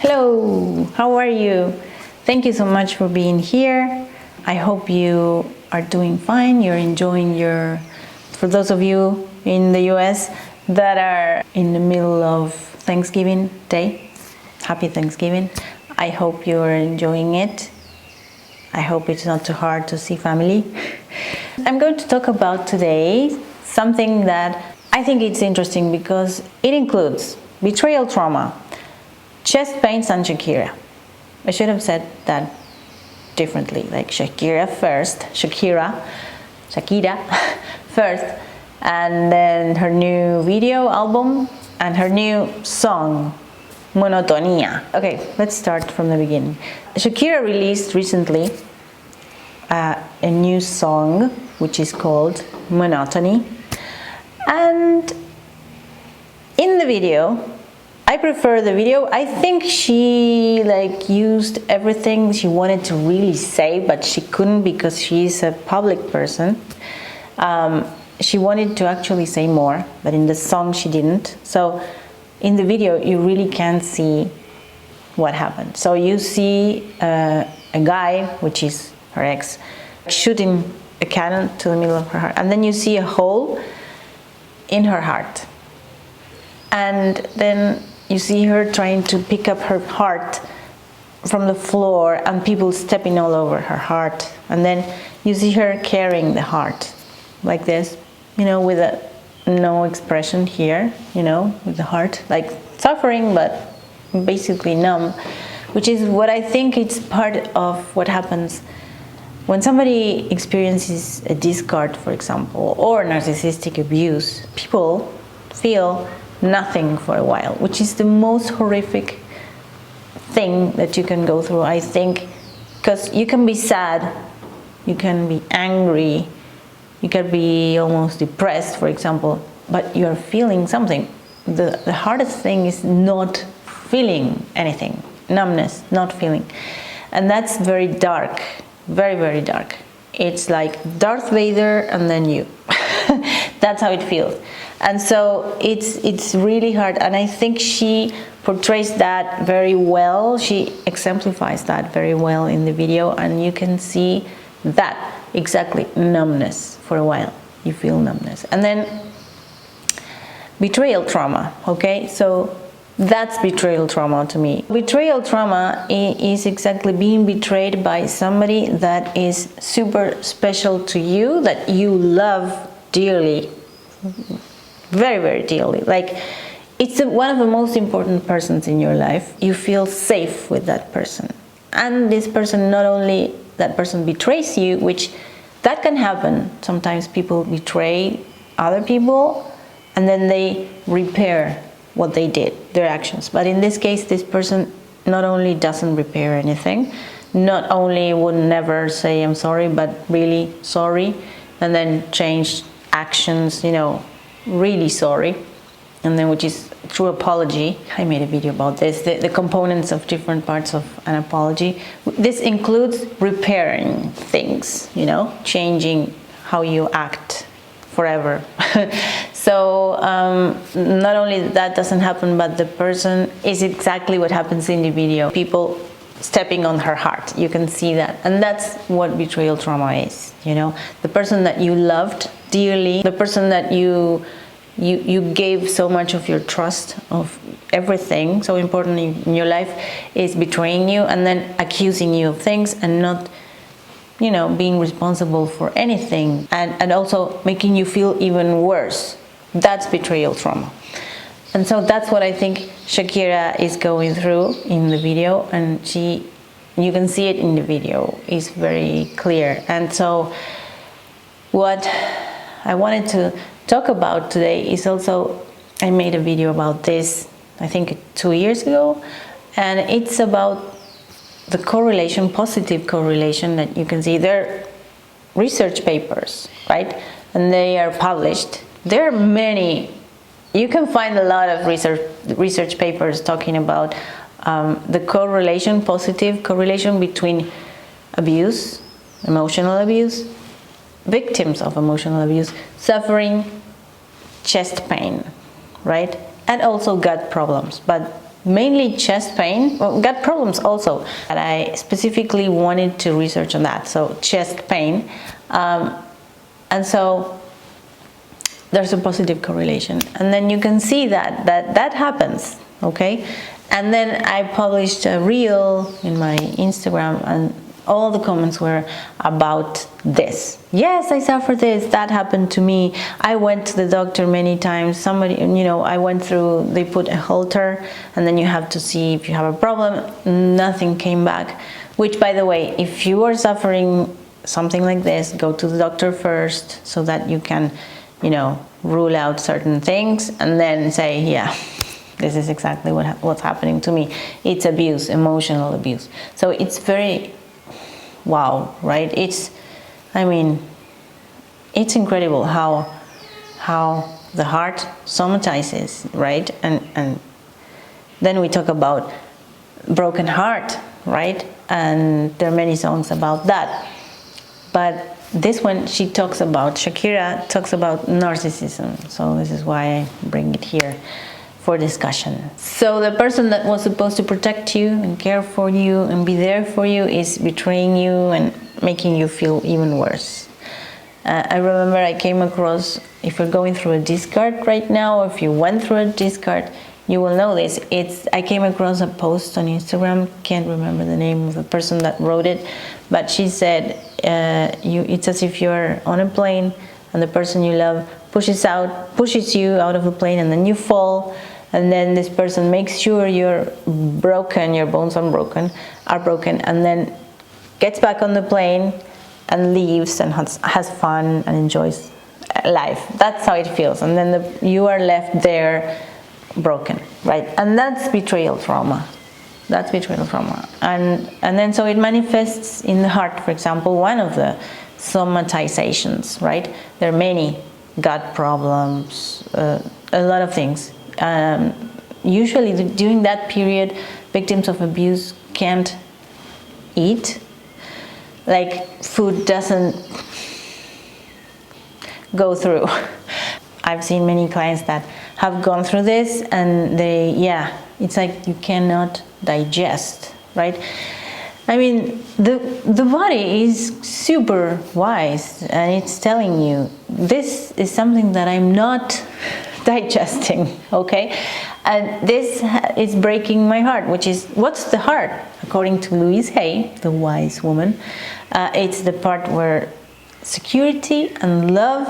Hello, how are you? Thank you so much for being here. I hope you are doing fine. You're enjoying for those of you in the US that are in the middle of Thanksgiving Day, happy Thanksgiving. I hope you're enjoying it. I hope it's not too hard to see family. I'm going to talk about today something that I think it's interesting because it includes betrayal trauma, chest pains, and Shakira. I should have said that differently, like Shakira first, and then her new video album and her new song, Monotonía. Okay, let's start from the beginning. Shakira released recently a new song which is called Monotony, and in the video, I prefer the video. I think she used everything she wanted to really say, but she couldn't because she's a public person. She wanted to actually say more, but in the song she didn't. So in the video you really can't see what happened. So you see a guy, which is her ex, shooting a cannon to the middle of her heart, and then you see a hole in her heart, and then you see her trying to pick up her heart from the floor and people stepping all over her heart, and then you see her carrying the heart like this, with no expression here, with the heart like suffering but basically numb, which is what I think it's part of what happens when somebody experiences a discard, for example, or narcissistic abuse. People feel nothing for a while, which is the most horrific thing that you can go through, I think, because you can be sad, you can be angry, you can be almost depressed, for example, but you're feeling something. The hardest thing is not feeling anything, numbness, not feeling, and that's very dark, very, very dark. It's like Darth Vader and then you. That's how it feels. And so it's really hard, and I think she portrays that very well. She exemplifies that very well in the video, and you can see that exactly, numbness for a while. You feel numbness. And then betrayal trauma, okay? So that's betrayal trauma to me. Betrayal trauma is exactly being betrayed by somebody that is super special to you, that you love dearly, very, very dearly. Like, it's one of the most important persons in your life. You feel safe with that person, and this person, not only that person betrays you, which that can happen. Sometimes people betray other people and then they repair what they did, their actions. But in this case, this person not only doesn't repair anything, not only would never say I'm sorry, but really sorry, and then change actions, really sorry, and then which is true apology. I made a video about this, the components of different parts of an apology. This includes repairing things, changing how you act forever. So not only that doesn't happen, but the person is exactly what happens in the video. People stepping on her heart, you can see that, and that's what betrayal trauma is. The person that you loved dearly, the person that you gave so much of your trust, of everything so important in your life, is betraying you and then accusing you of things and not being responsible for anything, and also making you feel even worse. That's betrayal trauma. And so that's what I think Shakira is going through in the video, and you can see it in the video, it's very clear. And so what I wanted to talk about today is also, I made a video about this, I think 2 years ago, and it's about the correlation, positive correlation that you can see. There are research papers, right? And they are published. There are many. You can find a lot of research papers talking about the correlation, positive correlation between abuse, emotional abuse, victims of emotional abuse, suffering chest pain, right? And also gut problems, but mainly chest pain, well, gut problems also, and I specifically wanted to research on that, so chest pain, and so there's a positive correlation, and then you can see that happens, okay? And then I published a reel in my Instagram, and all the comments were about this. Yes, I suffered this, that happened to me. I went to the doctor many times. Somebody, you know, I went through, they put a halter, and then you have to see if you have a problem. Nothing came back. Which, by the way, if you are suffering something like this, go to the doctor first so that you can, you know, rule out certain things and then say, yeah, this is exactly what's happening to me. It's abuse, emotional abuse. So it's very, wow, right? I mean, it's incredible how the heart somatizes, right? And then we talk about broken heart, right? And there are many songs about that. But this one, Shakira talks about narcissism. So this is why I bring it here for discussion. So the person that was supposed to protect you and care for you and be there for you is betraying you and making you feel even worse. I remember I came across, if you're going through a discard right now, or if you went through a discard, you will know this. I came across a post on Instagram, can't remember the name of the person that wrote it, but she said, it's as if you're on a plane and the person you love pushes you out of the plane, and then you fall, and then this person makes sure you're broken, your bones are broken, and then gets back on the plane and leaves and has fun and enjoys life. That's how it feels. And then you are left there broken, right? And that's betrayal trauma. That's betrayal trauma. And then so it manifests in the heart, for example, one of the somatizations, right? There are many gut problems, a lot of things. Usually during that period, victims of abuse can't eat. Like, food doesn't go through. I've seen many clients that have gone through this, and it's like you cannot digest, right? I mean, the body is super wise, and it's telling you, this is something that I'm not digesting, okay? And this is breaking my heart, which is, what's the heart? According to Louise Hay, the wise woman, it's the part where security and love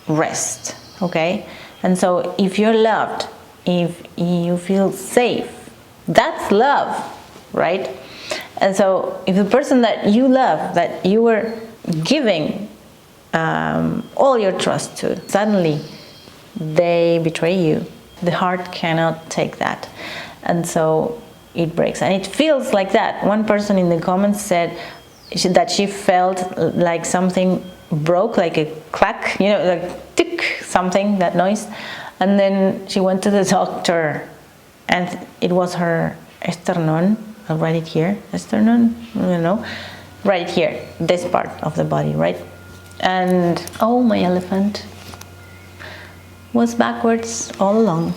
rest, okay? And so if you're loved, if you feel safe, that's love, right? And so if the person that you love, that you were giving all your trust to, suddenly they betray you, the heart cannot take that. And so it breaks. And it feels like that. One person in the comments said that she felt like something broke, like a crack, you know, like tick, something, that noise. And then she went to the doctor, and it was her sternum. I'll write it here. Sternum? I don't know. Right here, this part of the body, right? And oh, my elephant was backwards all along.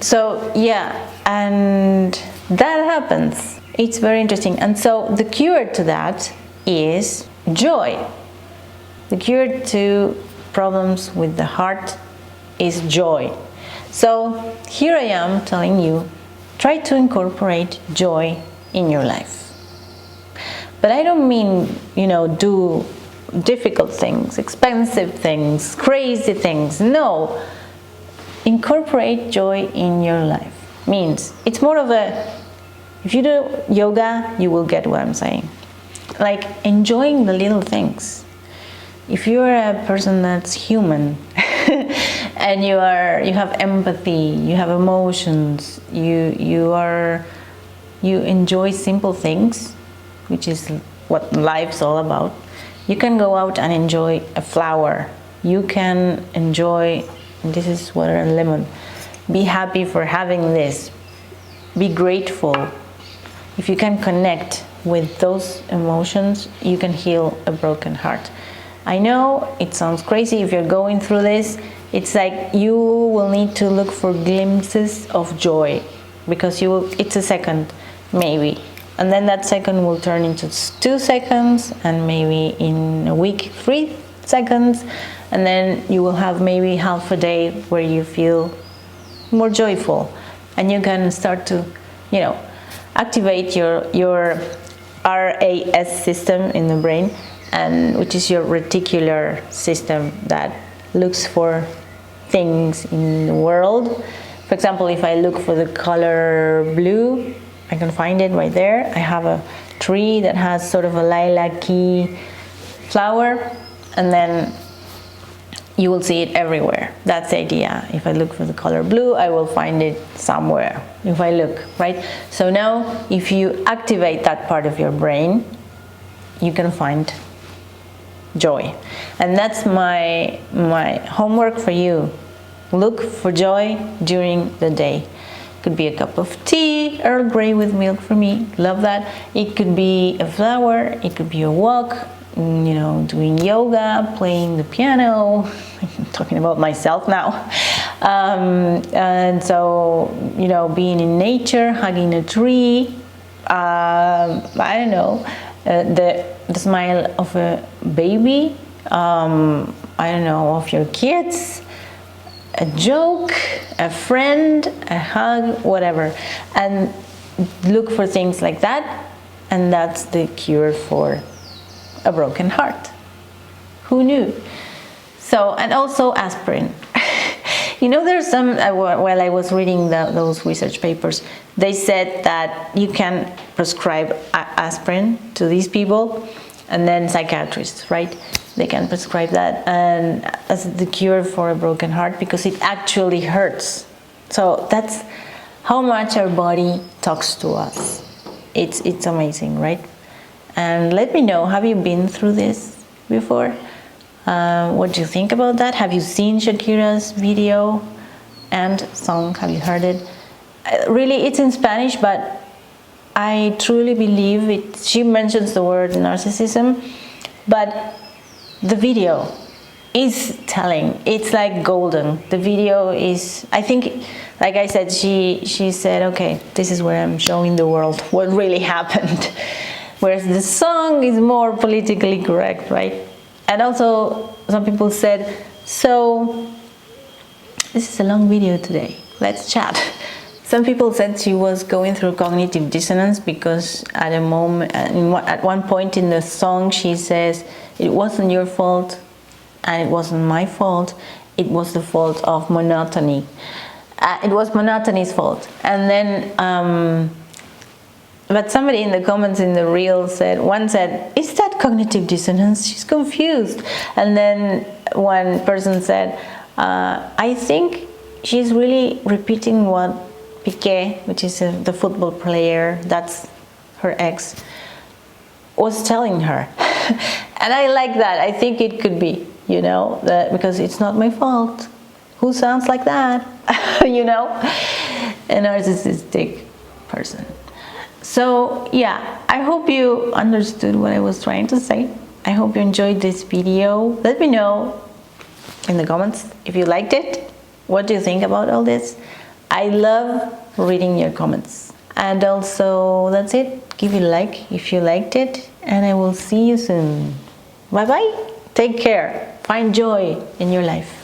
So yeah, and that happens. It's very interesting. And so the cure to that is joy. The cure to problems with the heart is joy. So here I am telling you, try to incorporate joy in your life. But I don't mean, you know, do difficult things, expensive things, crazy things. No. Incorporate joy in your life. Means it's more of a, if you do yoga, you will get what I'm saying. Like enjoying the little things. If you're a person that's human and you have empathy, you have emotions, you enjoy simple things, which is what life's all about. You can go out and enjoy a flower. You can enjoy, this is water and lemon. Be happy for having this. Be grateful. If you can connect with those emotions, you can heal a broken heart. I know it sounds crazy. If you're going through this, It's like you will need to look for glimpses of joy, because it's a second maybe, and then that second will turn into 2 seconds, and maybe in a week 3 seconds, and then you will have maybe half a day where you feel more joyful, and you can start to, you know, activate your RAS system in the brain, and which is your reticular system that looks for things in the world. For example, if I look for the color blue, I can find it right there. I have a tree that has sort of a lilac-y flower, and then you will see it everywhere. That's the idea. If I look for the color blue, I will find it somewhere if I look, right? So now, if you activate that part of your brain, you can find joy. And that's my homework for you. Look for joy during the day. It could be a cup of tea, Earl Grey with milk for me, love that. It could be a flower, it could be a walk, you know, doing yoga, playing the piano. I'm talking about myself now. And so, you know, being in nature, hugging a tree, I don't know, the smile of a baby, I don't know, of your kids, a joke, a friend, a hug, whatever. And look for things like that, and that's the cure for a broken heart. Who knew? So, and also aspirin. You know, there's some, while I was reading those research papers, they said that you can prescribe aspirin to these people, and then psychiatrists, right? They can prescribe that and as the cure for a broken heart, because it actually hurts. So that's how much our body talks to us. It's amazing, right? And let me know, have you been through this before? What do you think about that? Have you seen Shakira's video and song? Have you heard it? Really, it's in Spanish, but I truly believe it. She mentions the word narcissism, but the video is telling. It's like golden. The video is, I think, like I said, she said, okay, this is where I'm showing the world what really happened. Whereas the song is more politically correct, right? And also, some people said, so, this is a long video today, let's chat. Some people said she was going through cognitive dissonance because at one point in the song she says, it wasn't your fault and it wasn't my fault, it was the fault of monotony. It was monotony's fault. And then, but somebody in the comments in the reel said, one said, is that cognitive dissonance? She's confused. And then one person said, I think she's really repeating what Piqué, which is the football player, that's her ex, was telling her. And I like that. I think it could be, you know, because it's not my fault. Who sounds like that? You know, a narcissistic person. So yeah, I hope you understood what I was trying to say. I hope you enjoyed this video. Let me know in the comments if you liked it. What do you think about all this? I love reading your comments. And also, that's it. Give it a like if you liked it. And I will see you soon. Bye bye. Take care. Find joy in your life.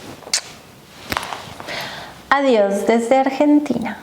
Adiós desde Argentina.